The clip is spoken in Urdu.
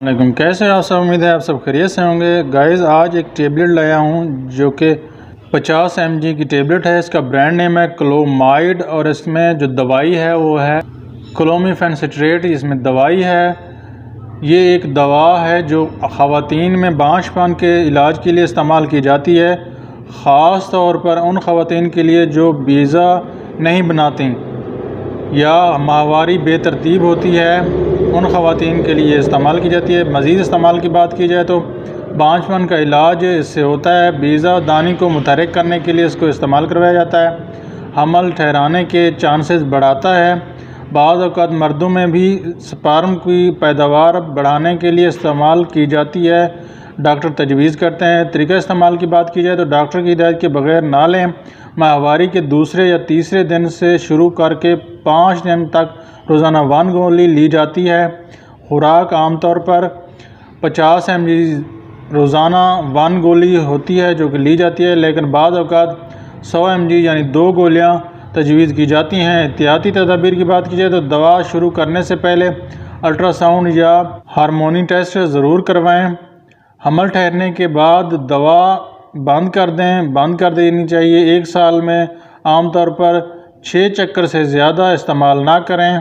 علیکم، کیسے آپ سب؟ امید ہے آپ سب خیریت سے ہوں گے۔ گائز آج ایک ٹیبلٹ لایا ہوں جو کہ 50 mg کی ٹیبلٹ ہے۔ اس کا برانڈ نیم ہے کلومائڈ، اور اس میں جو دوائی ہے وہ ہے کلومیفینسٹریٹ، اس میں دوائی ہے۔ یہ ایک دوا ہے جو خواتین میں بانجھ پن کے علاج کے لیے استعمال کی جاتی ہے، خاص طور پر ان خواتین کے لیے جو بیضہ نہیں بناتی یا ماہواری بے ترتیب ہوتی ہے، ان خواتین کے لیے استعمال کی جاتی ہے۔ مزید استعمال کی بات کی جائے تو بانجھ پن کا علاج اس سے ہوتا ہے۔ بیضہ دانی کو متحرک کرنے کے لیے اس کو استعمال کروایا جاتا ہے۔ حمل ٹھہرانے کے چانسز بڑھاتا ہے۔ بعض اوقات مردوں میں بھی سپرم کی پیداوار بڑھانے کے لیے استعمال کی جاتی ہے۔ ڈاکٹر تجویز کرتے ہیں۔ طریقہ استعمال کی بات کی جائے تو ڈاکٹر کی ہدایت کے بغیر نہ لیں۔ ماہواری کے دوسرے یا تیسرے دن سے شروع کر کے 5 دن تک روزانہ 1 گولی لی جاتی ہے۔ خوراک عام طور پر 50 mg روزانہ 1 گولی ہوتی ہے جو کہ لی جاتی ہے، لیکن بعض اوقات 100 mg یعنی 2 گولیاں تجویز کی جاتی ہیں۔ احتیاطی تدابیر کی بات کی جائے تو دوا شروع کرنے سے پہلے الٹرا ساؤنڈ یا ہارمونی ٹیسٹ ضرور کروائیں۔ حمل ٹھہرنے کے بعد دوا بند کر دینی چاہیے۔ 1 سال میں عام طور پر 6 چکر سے زیادہ استعمال نہ کریں۔